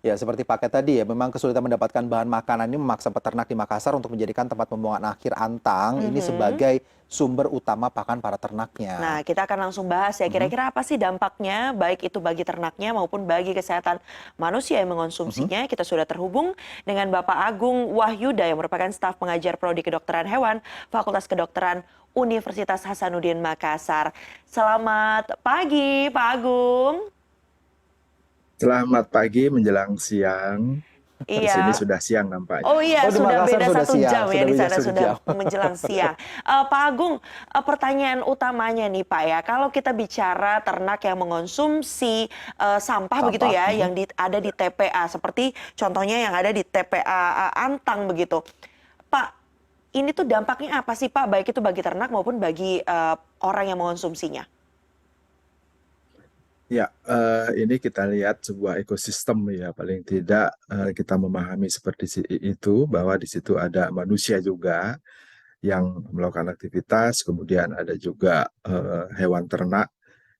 Ya, seperti paket tadi ya, memang kesulitan mendapatkan bahan makanan ini memaksa peternak di Makassar untuk menjadikan tempat pembuangan akhir antang ini Mhm. sebagai sumber utama pakan para ternaknya. Nah, kita akan langsung bahas ya, Mhm, kira-kira apa sih dampaknya, baik itu bagi ternaknya maupun bagi kesehatan manusia yang mhm. mengonsumsinya. Kita sudah terhubung dengan Bapak Agung Wahyuda yang merupakan staf pengajar Prodi Kedokteran Hewan, Fakultas Kedokteran Universitas Hasanuddin Makassar. Selamat pagi, Pak Agung. Selamat pagi menjelang siang. Di sini Iya. sudah siang nampaknya. Oh iya, Oh, di sudah Makassar beda sudah satu siang, jam ya sudah di beda sana, satu sudah jam. menjelang siang. Pak Agung, pertanyaan utamanya nih Pak ya, kalau kita bicara ternak yang mengonsumsi sampah begitu Sampah, ya, mhm. yang ada di TPA, seperti contohnya yang ada di TPA Antang begitu. Pak, ini tuh dampaknya apa sih Pak, baik itu bagi ternak maupun bagi orang yang mengonsumsinya? Ya, ini kita lihat sebuah ekosistem ya, paling tidak kita memahami seperti itu bahwa di situ ada manusia juga yang melakukan aktivitas, kemudian ada juga hewan ternak,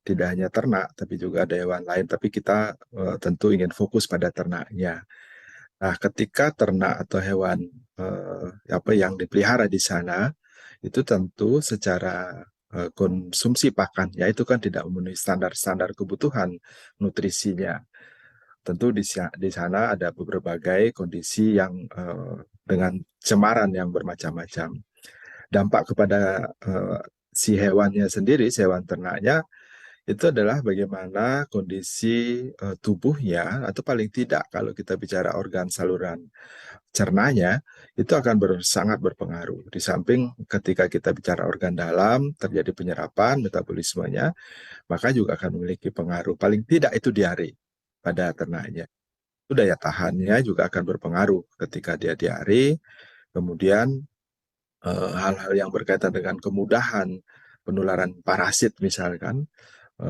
tidak hanya ternak, tapi juga ada hewan lain. Tapi kita tentu ingin fokus pada ternaknya. Nah, ketika ternak atau hewan apa yang dipelihara di sana itu tentu secara konsumsi pakannya itu kan tidak memenuhi standar-standar kebutuhan nutrisinya. Tentu di sana ada berbagai kondisi yang dengan cemaran yang bermacam-macam. Dampak kepada si hewannya sendiri, si hewan ternaknya itu adalah bagaimana kondisi tubuhnya atau paling tidak kalau kita bicara organ saluran cernanya itu akan sangat berpengaruh. Di samping ketika kita bicara organ dalam, terjadi penyerapan, metabolismenya, maka juga akan memiliki pengaruh. Paling tidak itu diare pada ternaknya. Itu daya tahannya juga akan berpengaruh ketika dia diare. Kemudian hal-hal yang berkaitan dengan kemudahan penularan parasit misalkan,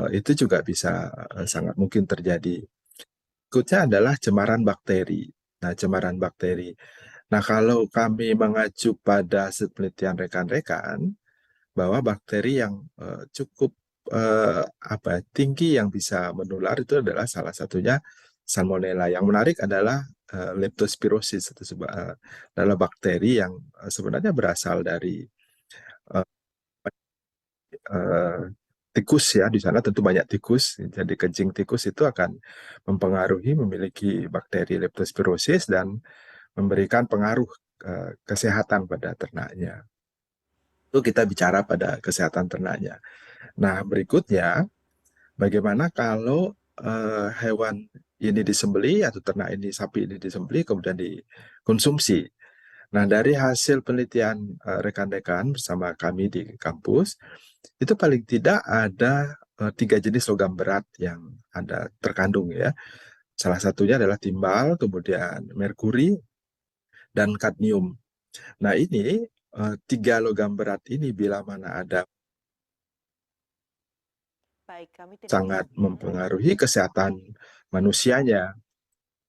itu juga bisa sangat mungkin terjadi. Berikutnya adalah cemaran bakteri. Nah, cemaran bakteri. Nah, kalau kami mengacu pada penelitian rekan-rekan bahwa bakteri yang cukup tinggi yang bisa menular itu adalah salah satunya Salmonella. Yang menarik adalah Leptospirosis itu adalah bakteri yang sebenarnya berasal dari eh, eh, tikus ya. Di sana tentu banyak tikus. Jadi kencing tikus itu akan mempengaruhi memiliki bakteri Leptospirosis dan memberikan pengaruh kesehatan pada ternaknya. Itu kita bicara pada kesehatan ternaknya. Nah, berikutnya, bagaimana kalau hewan ini disembeli atau ternak ini, sapi ini disembeli kemudian dikonsumsi. Nah, dari hasil penelitian rekan-rekan bersama kami di kampus, itu paling tidak ada 3 jenis logam berat yang ada terkandung ya. Salah satunya adalah timbal, kemudian merkuri, dan kadmium. Nah, ini 3 logam berat ini bila mana ada Baik, kami tidak bisa. sangat Mhm. mempengaruhi kesehatan manusianya.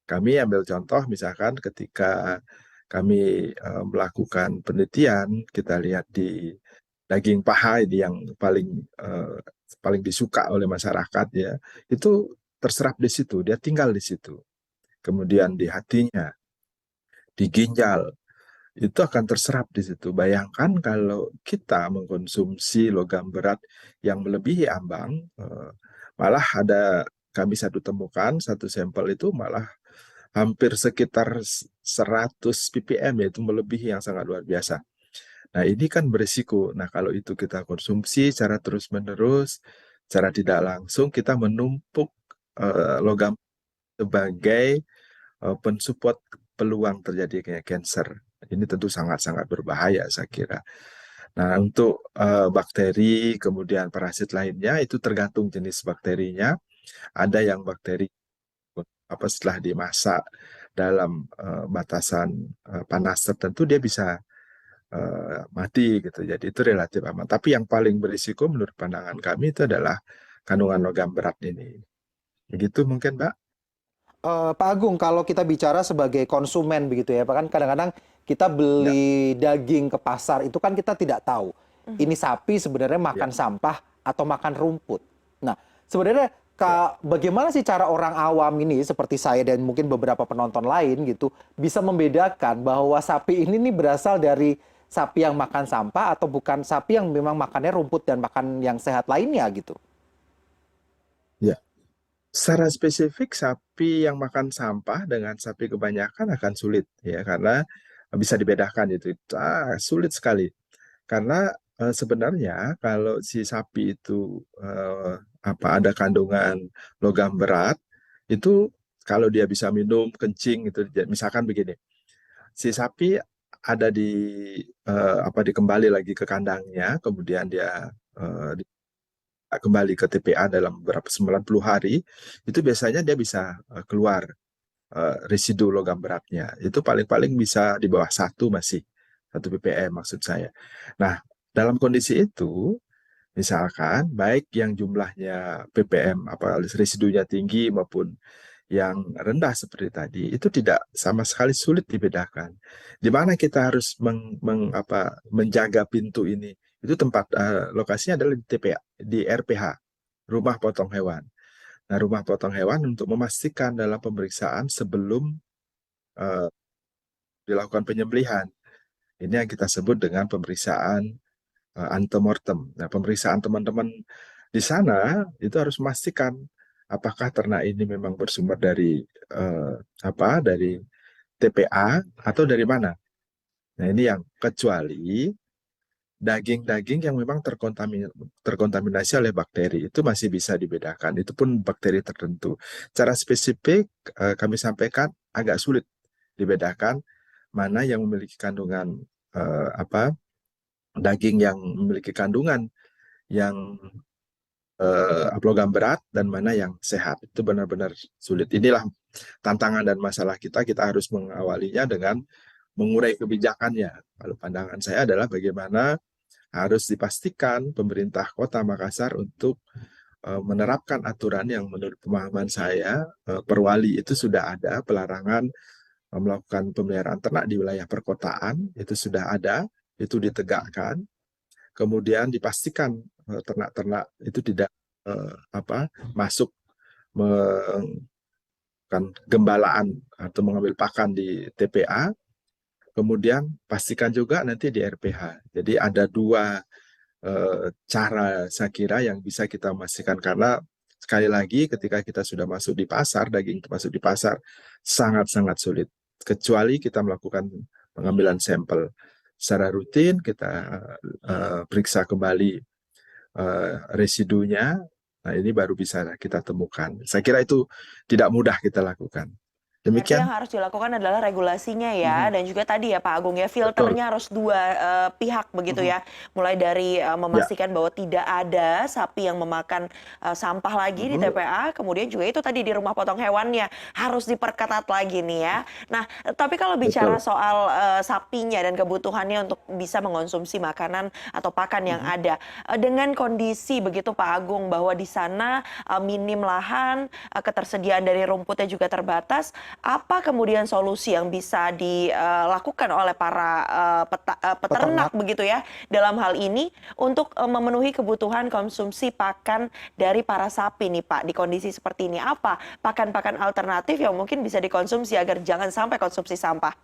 Kami ambil contoh misalkan ketika kami melakukan penelitian, kita lihat di daging paha ini yang paling disuka oleh masyarakat ya, itu terserap di situ, dia tinggal di situ. Kemudian di hatinya, di ginjal, itu akan terserap di situ. Bayangkan kalau kita mengkonsumsi logam berat yang melebihi ambang, malah ada kami temukan satu sampel itu malah hampir sekitar 100 ppm, yaitu melebihi yang sangat luar biasa. Nah, ini kan berisiko. Nah, kalau itu kita konsumsi secara terus-menerus, secara tidak langsung kita menumpuk logam sebagai pensupport peluang terjadinya cancer. Ini tentu sangat-sangat berbahaya saya kira. Nah, untuk bakteri kemudian parasit lainnya itu tergantung jenis bakterinya. Ada yang bakteri setelah dimasak dalam batasan panas tertentu dia bisa mati gitu. Jadi itu relatif aman. Tapi yang paling berisiko menurut pandangan kami itu adalah kandungan logam berat ini. Begitu mungkin, Mbak? Pak Agung, kalau kita bicara sebagai konsumen begitu ya, Pak, kan kadang-kadang kita Ya, beli daging ke pasar itu kan kita tidak tahu Mhm. ini sapi sebenarnya ya. makan sampah atau makan rumput. Nah, sebenarnya Ya. Kak, bagaimana sih cara orang awam ini seperti saya dan mungkin beberapa penonton lain gitu bisa membedakan bahwa sapi ini nih berasal dari sapi yang makan sampah atau bukan sapi yang memang makannya rumput dan makan yang sehat lainnya gitu? Ya. Secara spesifik sapi yang makan sampah dengan sapi kebanyakan akan sulit ya karena bisa dibedakan itu. Sulit sekali. Karena sebenarnya kalau si sapi itu ada kandungan logam berat itu kalau dia bisa minum kencing itu misalkan begini. Si sapi ada dikembali lagi ke kandangnya, kemudian dia kembali ke TPA dalam beberapa 90 hari, itu biasanya dia bisa keluar residu logam beratnya. Itu paling-paling bisa di bawah satu masih, 1 ppm maksud saya. Nah, dalam kondisi itu, misalkan baik yang jumlahnya ppm residunya tinggi maupun yang rendah seperti tadi, itu tidak sama sekali sulit dibedakan. Di mana kita harus menjaga pintu ini? Itu tempat lokasinya adalah di TPA, di RPH, rumah potong hewan. Nah, rumah potong hewan untuk memastikan dalam pemeriksaan sebelum eh, dilakukan penyembelihan. Ini yang kita sebut dengan pemeriksaan antemortem. Nah, pemeriksaan teman-teman di sana itu harus memastikan apakah ternak ini memang bersumber dari dari TPA atau dari mana. Nah, ini yang kecuali daging-daging yang memang terkontaminasi oleh bakteri itu masih bisa dibedakan. Itu pun bakteri tertentu. Cara spesifik kami sampaikan agak sulit dibedakan mana yang memiliki kandungan daging yang memiliki kandungan yang logam berat dan mana yang sehat. Itu benar-benar sulit. Inilah tantangan dan masalah kita. Kita harus mengawalinya dengan mengurai kebijakannya. Lalu pandangan saya adalah bagaimana harus dipastikan pemerintah Kota Makassar untuk menerapkan aturan yang menurut pemahaman saya perwali itu sudah ada pelarangan melakukan pemeliharaan ternak di wilayah perkotaan, itu sudah ada, itu ditegakkan. Kemudian dipastikan ternak-ternak itu tidak masuk melakukan gembalaan atau mengambil pakan di TPA. Kemudian pastikan juga nanti di RPH. Jadi ada dua cara saya kira yang bisa kita memastikan karena sekali lagi ketika kita sudah masuk di pasar, daging itu masuk di pasar sangat-sangat sulit. Kecuali kita melakukan pengambilan sampel secara rutin, kita periksa kembali residunya, nah ini baru bisa kita temukan. Saya kira itu tidak mudah kita lakukan. Berarti yang Demikian. harus dilakukan adalah regulasinya ya, Mhm. dan juga tadi ya Pak Agung ya, Betul. filternya harus dua pihak begitu Mhm. ya. Mulai dari Ya. memastikan bahwa tidak ada sapi yang memakan sampah lagi di Mhm. TPA, kemudian juga itu tadi di rumah potong hewannya harus diperketat lagi nih ya. Nah, tapi kalau bicara Betul. soal sapinya dan kebutuhannya untuk bisa mengonsumsi makanan atau pakan yang Mhm. ada, dengan kondisi begitu Pak Agung bahwa di sana minim lahan, ketersediaan dari rumputnya juga terbatas. Apa kemudian solusi yang bisa dilakukan oleh para peternak Peternak. begitu ya dalam hal ini untuk memenuhi kebutuhan konsumsi pakan dari para sapi nih Pak di kondisi seperti ini? Apa pakan-pakan alternatif yang mungkin bisa dikonsumsi agar jangan sampai konsumsi sampah?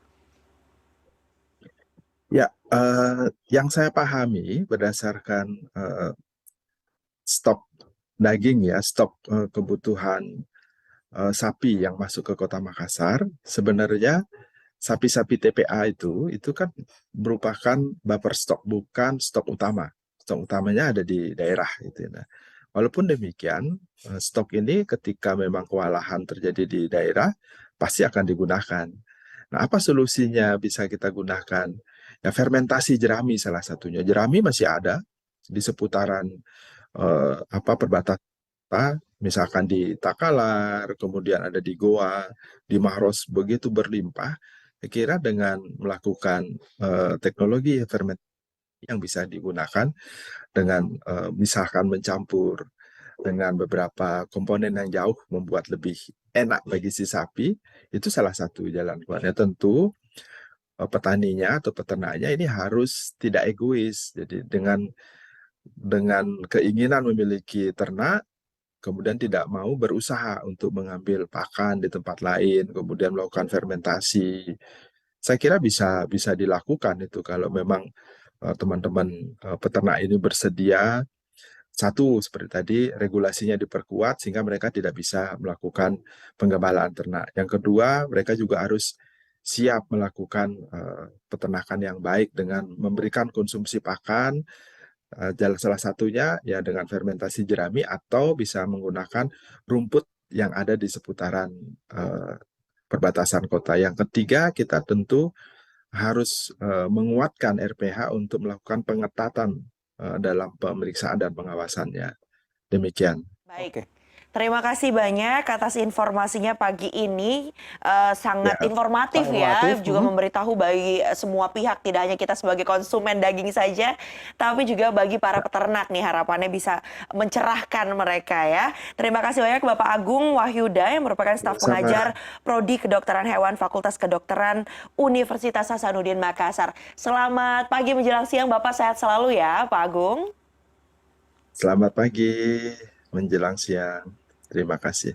Ya, yang saya pahami berdasarkan stok daging ya, stok kebutuhan sapi yang masuk ke Kota Makassar, sebenarnya sapi-sapi TPA itu kan merupakan buffer stok, bukan stok utama. Stok utamanya ada di daerah gitu. Nah, walaupun demikian, stok ini ketika memang kewalahan terjadi di daerah, pasti akan digunakan. Nah, apa solusinya bisa kita gunakan? Ya, fermentasi jerami salah satunya. Jerami masih ada di seputaran perbatasan, misalkan di Takalar, kemudian ada di Goa, di Maros begitu berlimpah. Saya kira dengan melakukan teknologi fermentasi yang bisa digunakan dengan misalkan mencampur dengan beberapa komponen yang jauh membuat lebih enak bagi si sapi, itu salah satu jalan keluarnya. Tentu petaninya atau peternaknya ini harus tidak egois. Jadi dengan keinginan memiliki ternak, kemudian tidak mau berusaha untuk mengambil pakan di tempat lain, kemudian melakukan fermentasi. Saya kira bisa dilakukan itu kalau memang teman-teman peternak ini bersedia. Satu, seperti tadi, regulasinya diperkuat sehingga mereka tidak bisa melakukan penggembalaan ternak. Yang kedua, mereka juga harus siap melakukan peternakan yang baik dengan memberikan konsumsi pakan, salah satunya ya dengan fermentasi jerami atau bisa menggunakan rumput yang ada di seputaran perbatasan kota. Yang ketiga, kita tentu harus menguatkan RPH untuk melakukan pengetatan dalam pemeriksaan dan pengawasannya. Demikian. Baik. Oke. Terima kasih banyak atas informasinya pagi ini. Ya, Sangat informatif Sangat ya, informatif. juga memberitahu bagi semua pihak, tidak hanya kita sebagai konsumen daging saja, tapi juga bagi para peternak nih, harapannya bisa mencerahkan mereka ya. Terima kasih banyak Bapak Agung Wahyuda yang merupakan staf sama. pengajar Prodi Kedokteran Hewan Fakultas Kedokteran Universitas Hasanuddin Makassar. Selamat pagi menjelang siang, Bapak sehat selalu ya Pak Agung. Selamat pagi menjelang siang. Terima kasih.